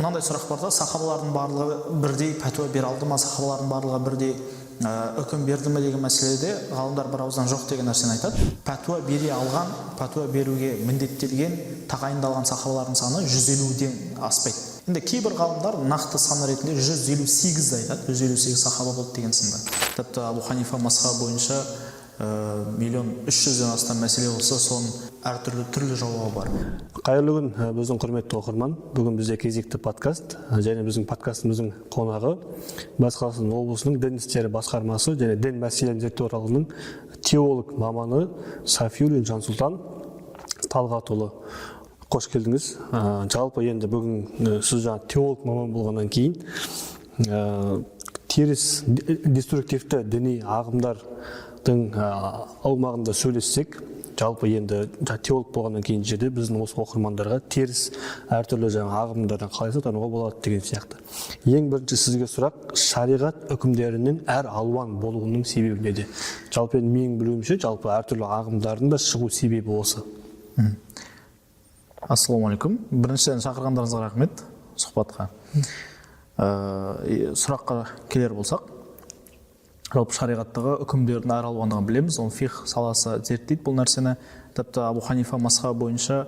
мынандай сұрақ бар да, сахабалардың барлығы бірдей пәтуа бере алды ма, сахабалардың барлығы бірдей үкім берді ме деген мәселеде ғалымдар бір ауыздан жоқ деген нәрсені айтады. Пәтуа бере алған, пәтуа беруге міндеттелген, тағайындалған сахабалардың саны 150-ден аспайды. Енді кейбір ғалымдар нақты сан ретінде 158 айтады, 158 сахаба болды деген сынды. Тіпті Абу Ханифа мазхабы бойынша 1.300.000-ден астам мәселе болса, соның әртүрлі жауабы бар. Қайырлы күн, біздің құрметті оқырман. Бүгін бізде кезекті подкаст, және біздің подкастымыздың қонағы Батыс Қазақстан облысының дін істері басқармасы және дін мәселелерін зерттеу орталығының теолог маманы Сафиуллин Жансұлтан Талғатұлы. Қош келдіңіз. Жалпы енді бүгін сіз жаңа теолог маман болғаннан кейін теріс деструктивті діни ағымдардың аумағында сөйлессек, жалпы енді теолог болғаннан кейін жерде біздің осы оқырмандарға теріс әртүрлі жаңа ағымдардан қалай тануға болады деген сияқты. Ең бірінші сізге сұрақ, шариғат үкімдерінің әр алуан болуының себебі неде? Жалпы менің білуімше, жалпы әртүрлі ағымдардың да шығу себебі осы. Ассалаумағалейкум. Біріншіден шақырғандарыңызға рахмет сұхбатқа. Сұраққа келер болсақ, жалпы шариғаттағы үкімдердің әр алуандығын білеміз, оны фих саласы зерттейді бұл нәрсені. Тіпті Абу Ханифа мазхабы бойынша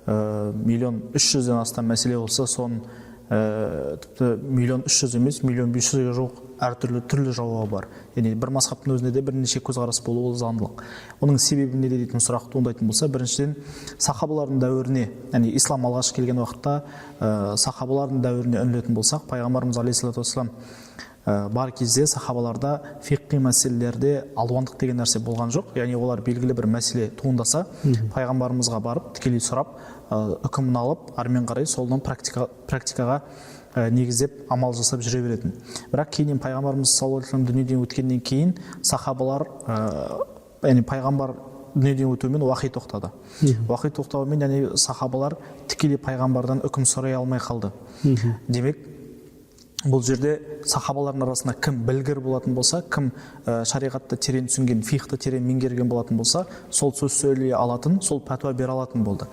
1.300.000-ден астам мәселе болса, соның тіпті 1.300.000 емес, 1.500.000-ге жоқ әртүрлі жауабы бар. Яғни бір мазхабтың өзінде де бірнеше көзқарас болуы заңдылық. Оның себебі неде дейтін сұрақ туындайтын болса, біріншіден сахабалардың дәуіріне, яғни ислам алғаш келген уақытта сахабалардың дәуіріне үңілетін болсақ, пайғамбарымыз алейхиссалату вассалам бар кезде сахабаларда фиқи мәселелерде алуандық деген нәрсе болған жоқ. Яғни олар белгілі бір мәселе туындаса, пайғамбарымызға барып тікелей сұрап, үкімін алып, әрмен қарай солынан практикаға негіздеп амал жасап жүре беретін. Бірақ кейіннен пайғамбарымыз саллаллаху алейхи ва саллям дүниеден өткеннен кейін сахабалар, яғни пайғамбар дүниеден өтуімен уахи тоқтады. Уахи тоқтауымен, яғни сахабалар тікелей пайғамбардан үкім сұрай алмай қалды. Демек, бұл жерде сахабалардың арасында кім білгір болатын болса, кім шариғатты терең түсінген, фихты терең меңгерген болатын болса, сол сөз сөйлей алатын, сол пәтуа бере алатын болды.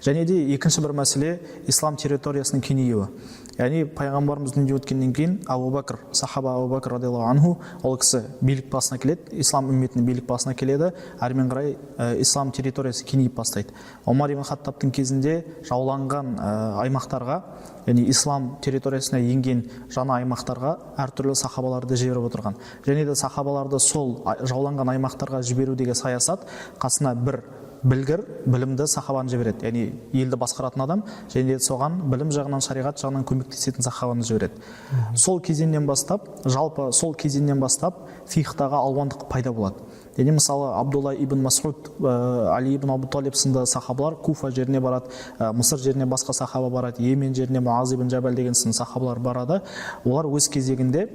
Және де екінші бір мәселе ислам территориясының кеңеюі. Яғни пайғамбарымыз дүниеден өткеннен кейін Абу Бәкір, сахаба Абу Бәкір радиаллаху анху, ол кісі билік басына келеді, ислам үмметінің билік басына келеді, әрмен қарай ислам территориясы кеңейіп бастайды. Омар ибн Хаттабтың кезінде жауланған аймақтарға, яғни ислам территориясына енген жаңа аймақтарға әртүрлі сахабаларды жіберіп отырған. Және де сахабаларды сол жауланған аймақтарға жіберудегі саясат қасына бір білгір, білімді сахабаны жібереді. Яғни елді басқаратын адам, және де соған білім жағынан, шариғат жағынан көмектесетін сахабаны жібереді. Сол кезеңнен бастап, жалпы сол кезеңнен бастап фихтаға алуандық пайда болады. Яғни мысалы Абдулла ибн Мас'уд, Али ибн Абу Талиб сынды сахабалар Куфа жеріне барады, Мысыр жеріне басқа сахаба барады, Йемен жеріне Муаз ибн Жабал деген сынды сахабалар барады. Олар өз кезегінде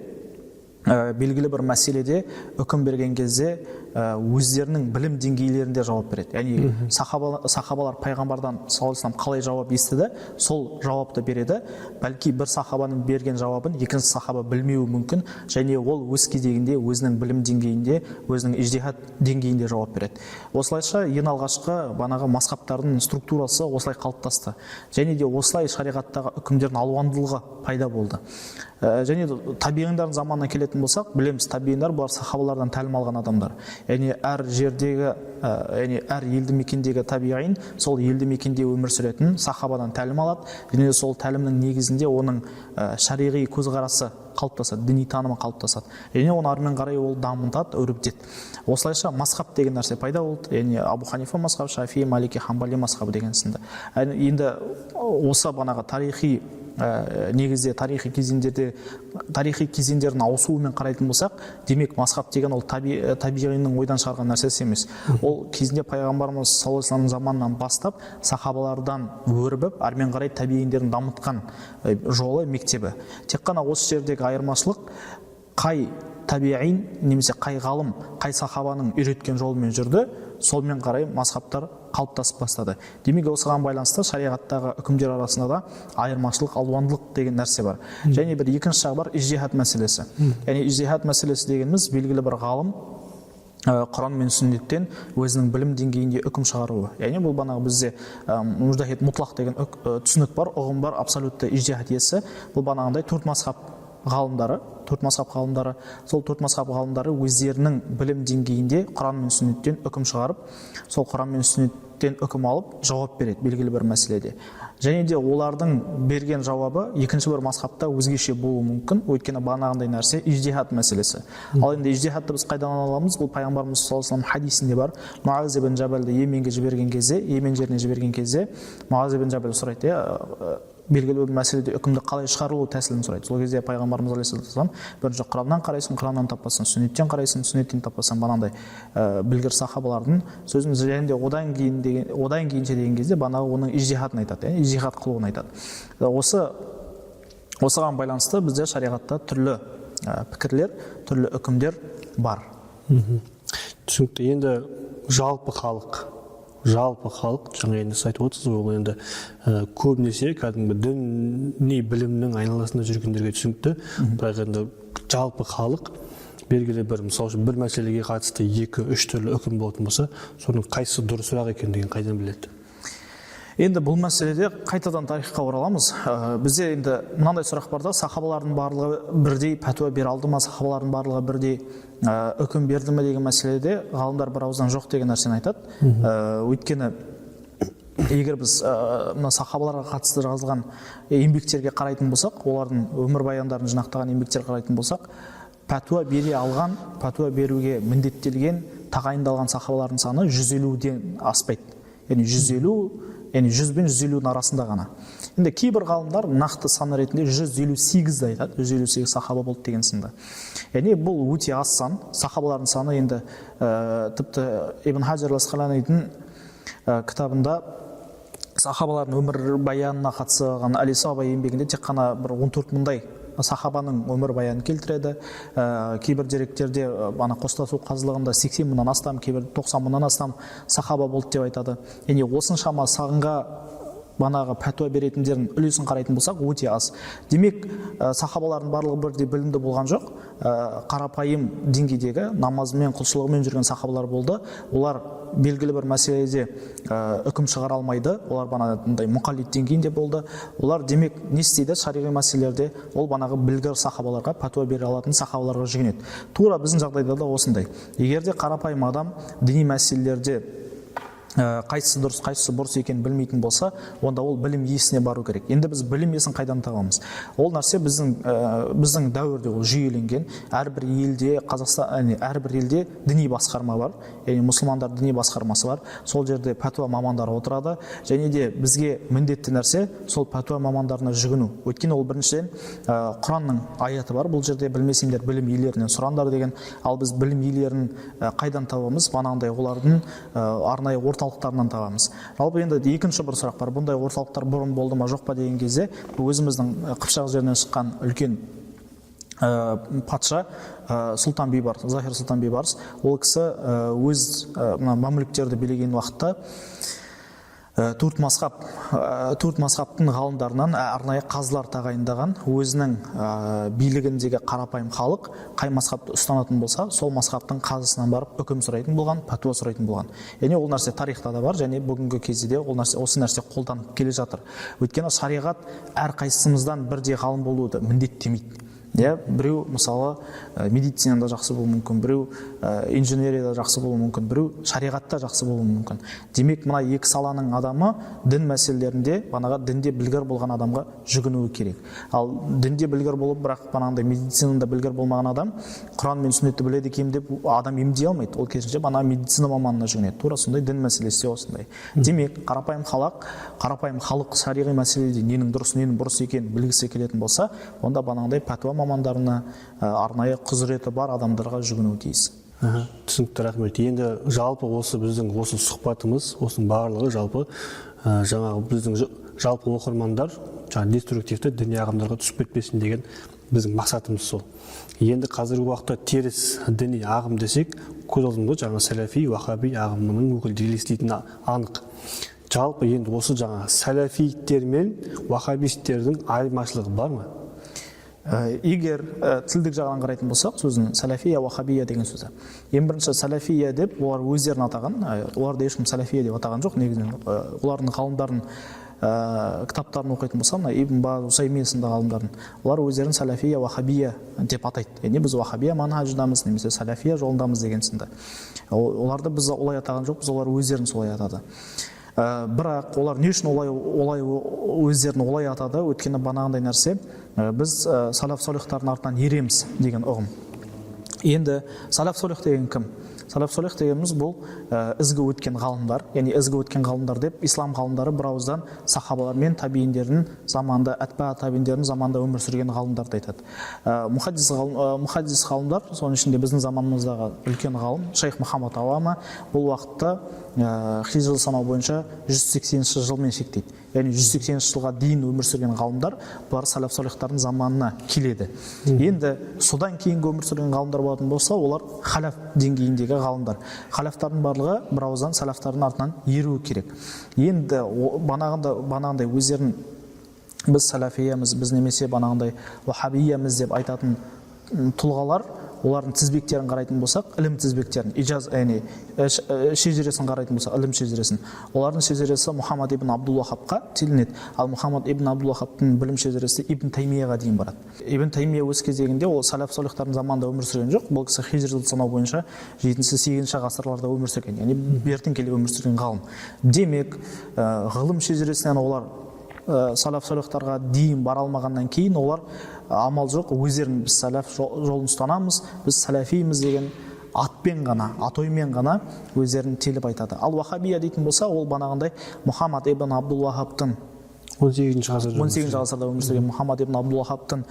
белгілі бір мәселеде үкім берген кезде өздерінің білім деңгейлерінде жауап береді. Яғни сахабалар пайғамбардан саллаллаху алейхи ва саллям қалай жауап естіді, сол жауапты береді. Бәлки бір сахабаның берген жауабын екінші сахаба білмеуі мүмкін, және ол өз кезегінде өзінің білім деңгейінде, өзінің ижтихад деңгейінде жауап береді. Осылайша ең алғашқы банағы мазхабтардың структурасы осылай қалыптасты. Және де осылай шариғаттағы үкімдердің алуандылығы пайда болды. Және табиғиндардың заманына келетін болсақ, білеміз, табиғиндар бұлар сахабалардан тәлім алған адамдар. Яғни әр жердегі, яғни әр елді мекендегі табиғин сол елді мекенде өмір сүретін сахабадан тәлім алады. Және сол тәлімнің негізінде оның шариғи көзқарасы қалыптасады, діни танымы қалыптасады. Яғни оны әрмен қарай ол дамытады, өрбітеді. Осылайша мазхаб деген нәрсе пайда болды. Яғни Абу Ханифа мазхабы, Шафии, Малики, Хамбали мазхабы деген сынды. Енді осы банағы тарихи негізде тарихи кезеңдердің ауысуымен қарайтын болсақ, демек мазхаб деген ол табиғинның ойдан шығарған нәрсесі емес. Ол кезінде пайғамбарымыз саллаллаху алейхи ва саллям заманынан бастап сахабалардан өрбіп, әрмен қарай табиғиндердің дамытқан жолы, мектебі. Тек қана осы жердегі айырмашылық қай табиғин немесе қай ғалым, қай сахабаның үйреткен жолымен жүрді, солмен қарай мазхабтар қалыптасып бастады. Демек осыған байланысты шариғаттағы үкімдер арасында да айырмашылық, алуандылық деген нәрсе бар. Және бір екінші жағы бар, ижтихад мәселесі. Яғни ижтихад мәселесі дегеніміз белгілі бір ғалым Құран мен сүннеттен өзінің білім деңгейінде үкім шығаруы. Яғни бұл бағанағы бізде мужтахид мұтлақ деген түсінік бар, ұғым бар, абсолютті ижтихад иесі. Бұл бағанағыдай төрт мазхаб ғалымдары, сол төрт мазхаб ғалымдары өздерінің білім деңгейінде Құран мен сүннеттен үкім шығарып, сол Құран мен сүннеттен үкім алып жауап береді белгілі бір мәселеде. Және де олардың берген жауабы екінші бір мазхабта өзгеше болуы мүмкін, өйткені бағанағындай нәрсе ижтихад мәселесі. Ал енді ижтихадты біз қайдан аламыз? Бұл пайғамбарымыз саллаллаху алейхи вассалам хадисінде бар. Муаз ибн Жабалды Йеменге жіберген кезде, Йемен жеріне жіберген кезде, Муаз ибн Жабал сұрайды, белгілі бір мәселеде үкімді қалай шығарылу тәсілін сұрайды. Сол кезде пайғамбарымыз алейхиссалам бірінші Құраннан қарайсың, Құраннан таппасаң, сүннеттен қарайсың, сүннеттен таппасаң, бағанағыдай білгір сахабалардың сөзін және де одан кейінше деген кезде бағанағы оның ижтихадын айтады, ижтихад қылуын айтады. Осыған байланысты бізде шариғатта түрлі пікірлер, түрлі үкімдер бар. Түсінікті. Енді жалпы халық, жаңа енді айтып отырсыз, ол енді көбінесе кәдімгі діни білімнің айналасында жүргендерге түсінікті. Бірақ енді жалпы халық белгілі бір, мысалы үшін бір мәселеге қатысты 2-3 түрлі үкім болатын болса, соның қайсысы дұрысырақ екендігін қайдан біледі? Енді бұл мәселеде қайтадан тарихқа ораламыз. Бізде енді мынандай сұрақ бар да, сахабалардың барлығы бірдей пәтуа бере алды ма, сахабалардың барлығы бірдей үкім берді ме деген мәселеде ғалымдар бір ауыздан жоқ деген нәрсені айтады. Өйткені егер біз мына сахабаларға қатысты жазылған еңбектерге қарайтын болсақ, олардың өмір баяндарын жинақтаған еңбектер қарайтын болсақ, пәтуа бере алған, пәтуа беруге міндеттелген, тағайындалған сахабалардың саны 150-ден аспайды. Яғни 100 бен 150-дің арасында ғана. Енді кейбір ғалымдар нақты сан ретінде 158-ді айтады, 158 сахаба болды деген сынды. Яғни бұл өте аз сан, сахабалардың саны енді тіпті Ибн Хаджар ал-Асқаланидің кітабында сахабалардың өмір баянына қатысқан Әл-Исаба еңбегінде тек қана бір 14 мыңдай сахабаның өмір баянын келтіреді. Кейбір деректерде қоштасу қазылығында 80 мыңнан астам, кейбір 90 мыңнан астам сахаба болды деп айтады. Яғни осыншама сағынға пәтуа беретіндердің үлесін қарайтын болсақ, өте аз. Демек, сахабалардың барлығы бірдей білімді болған жоқ. Қарапайым деңгейдегі намазымен, құлшылығымен жүрген сахабалар болды. Олар белгілі бір мәселеде үкім шығара алмайды. Олар бағанағыдай мұқаллид деңгейінде болды. Олар демек не істейді? Шариғи мәселелерде ол бағанағы білгір сахабаларға, пәтуа бере алатын сахабаларға жүгінеді. Тура біздің жағдайда да осындай. Егер де қарапайым адам діни мәселелерде қайсысы дұрыс, қайсысы бұрыс екенін білмейтін болса, онда ол білім иесіне бару керек. Енді біз білім иесін қайдан табамыз? Ол нәрсе біздің дәуірде ол жүйеленген. Әрбір елде діни басқарма бар, яғни мұсылмандар діни басқармасы бар. Сол жерде пәтуа мамандары отырады, және де бізге міндетті нәрсе сол пәтуа мамандарына жүгіну. Өйткені ол біріншіден Құранның аяты бар. Бұл жерде білмесеңдер білім иелерінен сұраңдар деген. Ал біз білім иелерін қайдан табамыз? Бағанағыдай олардың арнайы орталықтарынан табамыз. Жалпы енді екінші бір сұрақ бар. Бұндай орталықтар бұрын болды ма, жоқ па деген кезде, өзіміздің Қыпшақ жерінен шыққан үлкен патша Сұлтан Бейбарыс, Захир Сұлтан Бейбарыс, ол кісі өз мамлюктерді билеген уақытта төрт мазхабтың ғалымдарынан арнайы қазылар тағайындаған, өзінің билігіндегі қарапайым халық қай мазхабты ұстанатын болса, сол мазхабтың қазысынан барып үкім сұрайтын болған, пәтуа сұрайтын болған. Яғни ол нәрсе тарихта да бар, және бүгінгі кезде де осы нәрсе қолданып келе жатыр. Өйткені шариғат әрқайсымыздан бірдей ғалым болуды міндеттемейді. Біреу мысалы медицинада жақсы болуы мүмкін, біреу инженерияда жақсы болуы мүмкін, біреу шариғатта жақсы болуы мүмкін. Демек, мына екі саланың адамы дін мәселелерінде дінде білгір болған адамға жүгінуі керек. Ал дінде білгір болып, бірақ медицинада білгір болмаған адам Құран мен сүннетті біледі екен деп адам емдей алмайды. Ол керісінше медицина маманына жүгінеді. Тура сондай дін мәселесі осындай. Демек, қарапайым халық шариғи мәселеде ненің дұрыс, ненің бұрыс екенін білгісі келетін болса, онда пәтуа мамандарына, арнайы құзыреті бар адамдарға жүгінуі тиіс. Түсінікті, рахмет. Енді жалпы біздің сұхбатымыз, осының барлығы жалпы жаңағы біздің жалпы оқырмандар деструктивті діни ағымдарға түсіп кетпесін деген біздің мақсатымыз сол. Енді қазіргі уақытта теріс діни ағым десек, көз алдымызда жаңа сәләфи, уахаби ағымының өкілдері елестейтіні анық. Жалпы енді осы жаңа сәләфиттер мен уахабисттердің айырмашылығы бар ма? егер тілдік жағынан қарайтын болсақ, сөзін сәләфия уахабия деген сөзі. Ең бірінші сәләфия деп олар өздерін атаған, оларды ешкім сәләфия деп атаған жоқ негізінен. Олардың ғалымдарын кітаптарын оқитын болса, Ибн Баз, Усаймин сынды ғалымдарын, олар өздерін сәләфия уахабия деп атайды. Яғни біз уахабия манхажындамыз, немесе сәләфия жолындамыз деген сынды. Оларды біз олай атаған жоқ, біз олар өздерін солай атады. Бірақ олар не үшін олай өздерін олай атады? Өйткені бағанағындай нәрсе, біз салаф солихтардың артынан ереміз деген ұғым. Енді салаф солих деген кім? Салаф солих дегеніміз бұл ізгі өткен ғалымдар, яғни ізгі өткен ғалымдар деп ислам ғалымдары бір ауыздан сахабалар мен табииндердің заманында, атба табииндердің заманында өмір сүрген ғалымдарды айтады. Мухаддис ғалымдар, соның ішінде біздің заманымыздағы үлкен ғалым Шейх Мұхаммад Ауама бұл уақытта хижри санау бойынша 180 жылмен шектейді. Яғни 180 жылға дейін өмір сүрген ғалымдар бұлар салаф солихтардың заманына келеді. Енді содан кейінгі өмір сүрген ғалымдар болатын болса, олар халаф деңгейіндегі ғалымдар. Халафтардың барлығы бір ауыздан салафтардың артынан еруі керек. Енді бағанағындай өздерін біз салафиямыз, біз немесе бағанағындай уахабиямыз деп айтатын тұлғалар, олардың тізбектерін қарайтын болсақ, ілім тізбектерін, яғни шежіресін қарайтын болсақ, ілім шежіресін. Олардың шежіресі Мұхаммад ибн Абдул-Вахабқа телінеді, ал Мұхаммад ибн Абдул-Вахабтың білім шежіресі Ибн Таймияға дейін барады. Ибн Таймия өз кезегінде ол салаф солихтардың заманында өмір сүрген жоқ, бұл кісі хижри санау бойынша 7-8 ғасырларда өмір сүрген, яғни бертін келе өмір сүрген ғалым. Демек, ғылым шежіресінен олар салаф солихтарға дейін бара алмағаннан кейін олар амал жоқ, өздерін біз салаф жолын ұстанамыз, біз салафиміз деген атпен ғана, атоймен ғана өздерін теліп айтады. Ал уахабия дейтін болса, ол бағанағындай Мұхаммад ибн Абдул-Вахабтың 18 ғасырда өмір сүрген Мұхаммад ибн Абдул-Вахабтың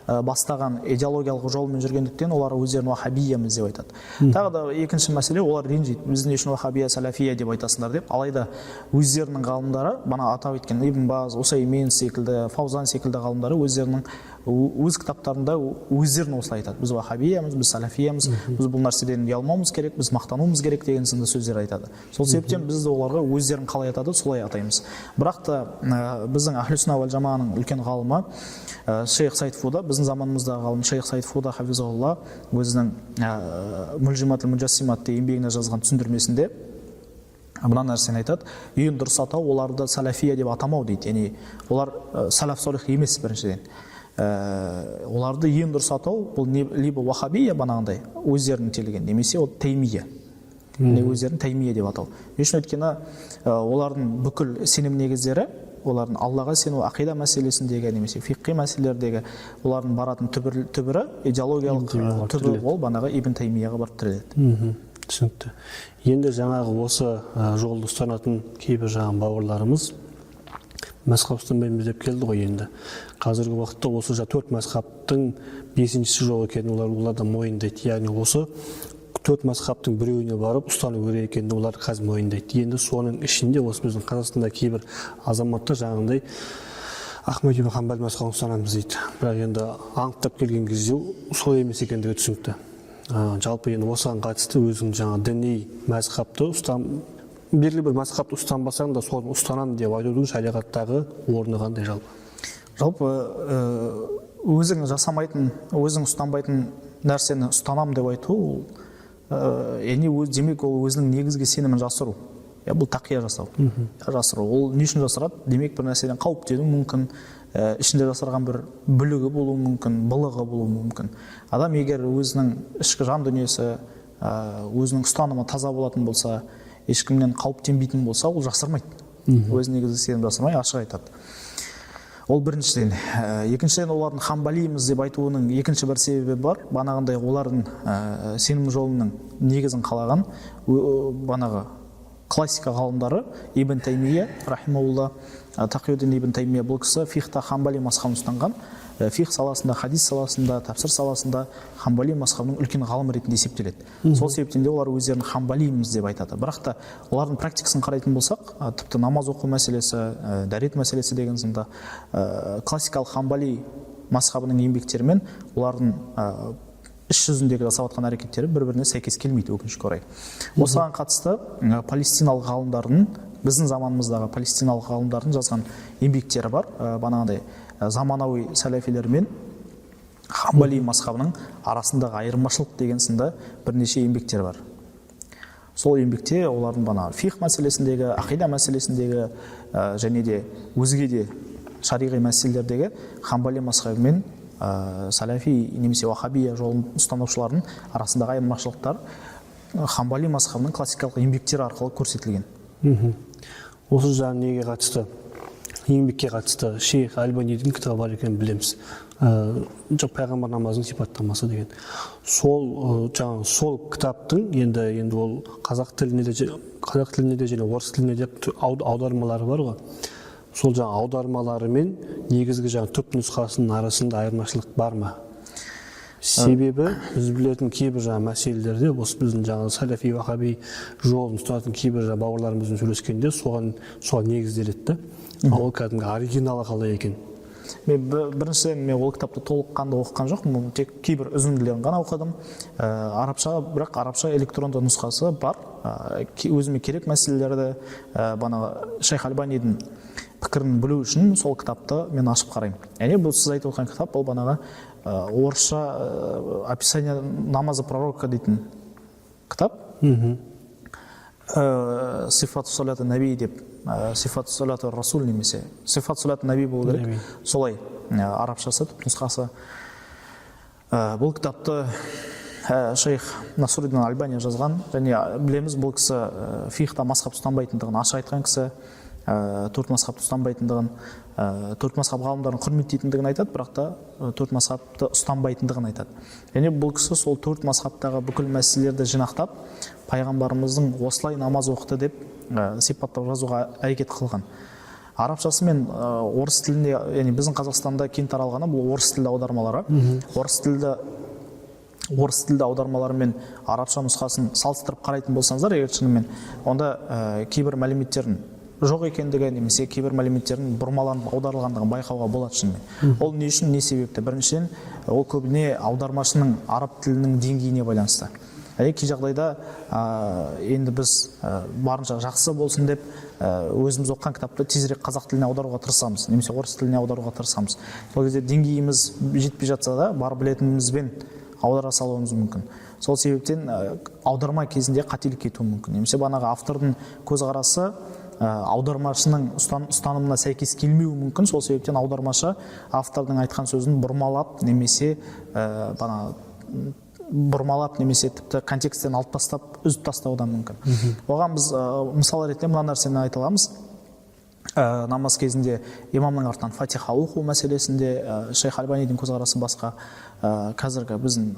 бастаған идеологиялық жолмен жүргендіктен олар өздерін уахабиямыз деп айтады. Тағы да екінші мәселе, олар ренжиді. Біз не үшін уахабия, сәләфия деп айтасыңдар деп. Алайда өздерінің ғалымдары, бана атап өткен Ибн Баз, Усаймин секілді, Фаузан секілді ғалымдары өздерінің өз кітаптарында өздерін осылай айтады. Біз уахабиямыз, біз сәләфиямыз, біз бұл нәрседен ұялмауымыз керек, біз мақтануымыз керек деген сынды сөздер айтады. Сол себептен біз де оларға өздерін қалай атады, солай атаймыз. Бірақ та біздің Ахлу Сунна вал Жамааның үлкен ғалымы Шейх Саид Фуда, біздің заманымыздағы ғалым Шейх Саид Фуда хафизахулла өзінің Мульжиматул Муджассимат еңбегіне жазған түсіндірмесінде мына нәрсені айтады: ең дұрыс атау оларды сәләфия деп атамау дейді. Яғни олар салаф солих емес біріншіден. Оларды ең дұрыс атау бұл либо уахабия бағанағындай өздерінің телеген, немесе ол таймия. Өздерін таймия деп атау. Үшін өйткені олардың бүкіл сенім негіздері, олардың Аллаға сену ақида мәселесіндегі немесе фиқи мәселелердегі олардың баратын түбірі идеологиялық түбі ол бағанағы Ибн Таймияға барып тіреледі. Түсінікті. Енді жаңағы осы жолды ұстанатын кейбір жаңағы бауырларымыз мәзһаб ұстанбаймыз деп келді ғой. Енді қазіргі уақытта осы 4 мәзһабтың 5-ші жол екенін олар да мойындайды. Яғни осы 4 мәзһабтың біреуіне барып ұстану керек екенін олар қазір мойындайды. Енді соның ішінде осы біздің Қазақстанда кейбір азаматтар жаңағындай Ахмад ибн Хамбал мәзһабын ұстанамыз дейді. Бірақ енді анықтап келген кезде солай емес екендігі түсінікті. Жалпы енді осыған қатысты өзің жаңа діни мәзһабты белгілі бір мәзһабты ұстанбасаң да соны ұстанамын деп айтудың шариғаттағы орны қандай жалпы? Жалпы өзің жасамайтын, өзің ұстанбайтын нәрсені ұстанам деп айту, демек ол өзінің негізгі сенімін жасыру. Бұл тақия жасау. Жасыру. Ол не үшін жасырады? Демек бір нәрседен қауіптену мүмкін, ішінде жасырған бір бүлігі болуы мүмкін, былығы болуы мүмкін. Адам егер өзінің ішкі жан дүниесі, өзінің ұстанымы таза болатын болса, ешкімнен қауіптенбейтін болса, ол жасырмайды. Өз негізгі сенім жасырмай, ашық айтады. Ол біріншіден. Екіншіден, олардың хамбалимыз деп айтуының екінші бір себебі бар. Бағанағындай олардың сенім жолының негізін қалаған бағанағы классика ғалымдары Ибн Таймия рахимаулла, Тақиюддин Ибн Таймия бұл кісі фихта хамбали мазһабын ұстанған. Фих саласында, хадис саласында, тәпсір саласында хамбали мазһабының үлкен ғалым ретінде есептеледі. Сол себептен де олар өздерін хамбалимыз деп айтады. Бірақ та олардың практикасын қарайтын болсақ, тіпті намаз оқу мәселесі, дәрет мәселесі деген сынды классикалық хамбали мазһабының еңбектерімен олардың іс жүзіндегі жасап жатқан әрекеттері бір-біріне сәйкес келмейді, өкінішке орай. Осыған қатысты палестиналық ғалымдардың, біздің заманымыздағы палестиналық ғалымдардың жазған еңбектері бар. Бағанағыдай заманауи сәләфилер мен Хамбали мазхабының арасындағы айырмашылық деген сынды бірнеше еңбектер бар. Сол еңбекте олардың фих мәселесіндегі, ақида мәселесіндегі және де өзге де шариғи мәселелердегі Хамбали мазхабы мен салафи немесе вахабия жолын ұстанушылардың арасындағы айырмашылықтар Хамбали мазхабының классикалық еңбектері арқылы көрсетілген. Осы жаңа неге қатысты, еңбекке қатысты Шейх Альбанидің кітабы бар екенін білеміз. Пайғамбар намазының сипаттамасы деген. Сол кітаптың енді ол қазақ тіліне де және орыс тіліне де аудармалары бар ғой. Сол аудармалары мен негізгі түп нұсқасының арасында айырмашылық бар ма? Себебі біз білетін кейбір мәселелерде осы біздің салафи вахаби жолын ұстанатын кейбір бауырларымызбен сөйлескенде соған негізделеді. Ол кәдімгі оригиналы қалай екен? Мен біріншіден ол кітапты толыққанды оқыған жоқпын, тек кейбір үзінділерін ғана оқыдым. Бірақ арабша электронды нұсқасы бар. Өзіме керек мәселелерді Шейх Альбанидің пікірін білу үшін сол кітапты мен ашып қараймын. Яғни бұл сіз айтып отырған кітап бұл орысша описание намаза пророка дейтін кітап. Сифат салаты наби деп, сифат салаты расул немесе сифат салаты наби болу керек. Солай арабшасы түп нұсқасы. Бұл кітапты Шейх Насруддин Альбани жазған, және білеміз бұл кісі фихта мазхаб ұстанбайтындығын ашық айтқан кісі, төрт мазхабты ұстанбайтындығын, төрт мазхаб ғалымдарын құрметтейтіндігін айтады, бірақ та төрт мазхабты ұстанбайтындығын айтады. Және бұл кісі сол төрт мазхабтағы бүкіл мәселелерді жинақтап, пайғамбарымыздың осылай намаз оқыды деп сипаттап жазуға әрекет қылған. Арабшасы мен орыс тілінде, яғни біздің Қазақстанда кең таралғаны бұл орыс тілді аудармалары. Орыс тілді аудармалары мен арабша нұсқасын салыстырып қарайтын болсаңыздар, егер шынымен, онда кейбір мәліметтердің жоқ екендігі немесе кейбір мәліметтердің бұрмаланып аударылғандығын байқауға болады шынымен. Ол не үшін, не себепті? Біріншіден, ол көбіне аудармашының араб тілінің деңгейіне байланысты. Кей жағдайда енді біз барынша жақсы болсын деп өзіміз оқыған кітапты тезірек қазақ тіліне аударуға тырысамыз, немесе орыс тіліне аударуға тырысамыз. Сол кезде деңгейіміз жетпей жатса да, бар білетінімізбен аудара салуымыз мүмкін. Сол себептен аударма кезінде қателік кетуі мүмкін. Немесе автордың көзқарасы аудармашының ұстанымына сәйкес келмеуі мүмкін. Сол себептен аудармашы автордың айтқан сөзін бұрмалап немесе тіпті контексттен алып тастап, үзіп тастауы да мүмкін. Оған біз мысал ретінде мына нәрсені айта аламыз. Намаз кезінде имамның артынан фатиха оқу мәселесінде Шейх Альбанидің көзқарасы басқа. Қазіргі біздің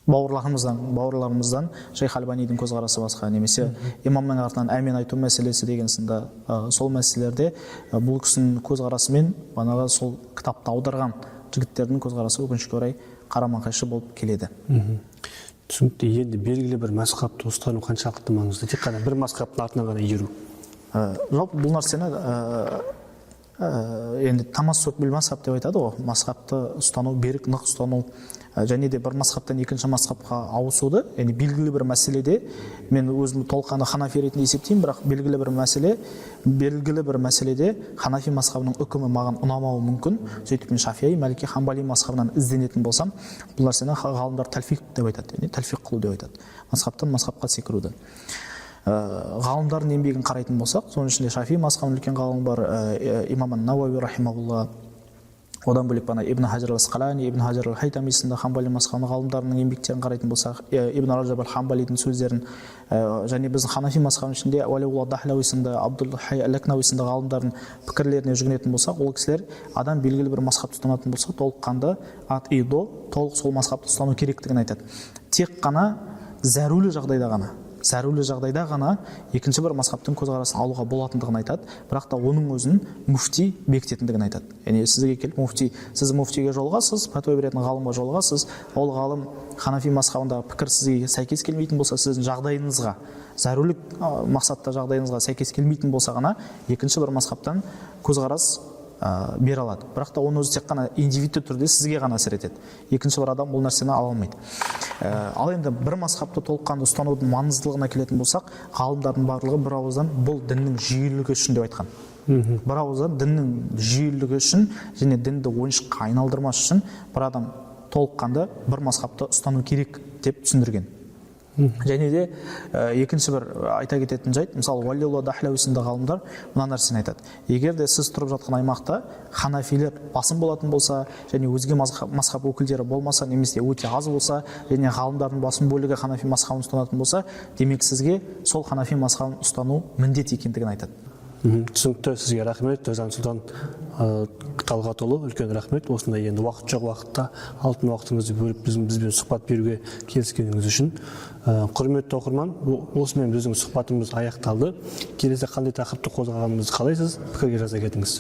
бауырларымыздан Шейх Альбанидің көзқарасы басқа, немесе имамның артынан әмин айту мәселесі деген сынды сол мәселелерде бұл кісінің көзқарасы мен сол кітапты аударған жігіттердің көзқарасы өкінішке орай қарама-қайшы болып келеді. Түсінікті. Енді белгілі бір мазхабты ұстану қаншалықты маңызды? Тек қана бір мазхабтың артынан ғана еру. Жалпы бұл нәрсені енді тамассук бил мазхаб деп айтады ғой. Мазхабты ұстану, берік, нық ұстану, және де бір мазхабтан екінші мазхабқа ауысуды, яғни белгілі бір мәселеде, мен өзімді толыққанды ханафи ретінде есептеймін, бірақ белгілі бір мәселеде ханафи мазхабының үкімі маған ұнамауы мүмкін. Сөйтіп мен шафиғи, малики, хамбали мазхабынан ізденетін болсам, бұл нәрсені ғалымдар тәлфиқ деп айтады, яғни тәлфиқ қылу деп айтады. Мазхабтан мазхабқа секіруді. Ғалымдардың еңбегін қарайтын болсақ, соның ішінде шафи мазхабының үлкен ғалымы бар, имам ан-Науави рахимахулла, одан бөлек Ибн Хаджар ал-Асқалани, Ибн Хаджар ал-Хайтами сынды хамбали мазхабының ғалымдарының еңбектерін қарайтын болсақ, Ибн Раджаб ал-Хамбалидің сөздерін, және біздің ханафи мазхабының ішінде Уалиулла Дахлауи сынды, Абдул-Хай ал-Лакнауи сынды ғалымдардың пікірлеріне жүгінетін болсақ, ол кісілер адам белгілі бір мазхабты ұстанатын болса, толыққанды толық сол мазхабты ұстану керектігін айтады. Тек қана зәрулі жағдайда ғана екінші бір мазхабтың көзқарасын алуға болатындығын айтады, бірақ та оның өзін муфти бекітетіндігін айтады. Яғни сізге келіп сіз муфтиге жолығасыз, пәтуа беретін ғалымға жолығасыз, ол ғалым ханафи мазхабындағы пікір сізге сәйкес келмейтін болса, сіздің жағдайыңызға, зәрулік мақсатта жағдайыңызға сәйкес келмейтін болса ғана екінші бір мазхабтан көзқарас бере алады. Бірақ та оны өзі тек қана индивидті түрде сізге ғана әсер етеді. Екінші бір адам бұл нәрсені ала алмайды. Ал енді бір мазхабты толыққанды ұстанудың маңыздылығына келетін болсақ, ғалымдардың барлығы бір ауыздан бұл діннің жүйелілігі үшін деп айтқан. бір ауыздан діннің жүйелілігі үшін және дінді ойыншыққа айналдырмас үшін бір адам толыққанды бір мазхабты ұстану керек деп түсіндірген. Және де екінші бір айта кететін жайт, мысалы Уалиулла Дахлауи сынды ғалымдар мына нәрсені айтады: егер де сіз тұрып жатқан аймақта ханафилер басым болатын болса және өзге мазхаб өкілдері болмаса, немесе өте аз болса және ғалымдардың басым бөлігі ханафи мазхабын ұстанатын болса, демек сізге сол ханафи мазхабын ұстану міндет екендігін айтады. Түсінікті, сізге рахмет. Жансұлтан Талғатұлы, үлкен рахмет. Осындай енді уақыт жоқ уақытта алтын уақытыңызды бөліп бізбен сұхбат беруге келіскеніңіз үшін. Құрметті оқырман, осымен біздің сұхбатымыз аяқталды. Келесі қандай тақырыпты қозғағанымызды қалайсыз? Пікірге жаза кетіңіз.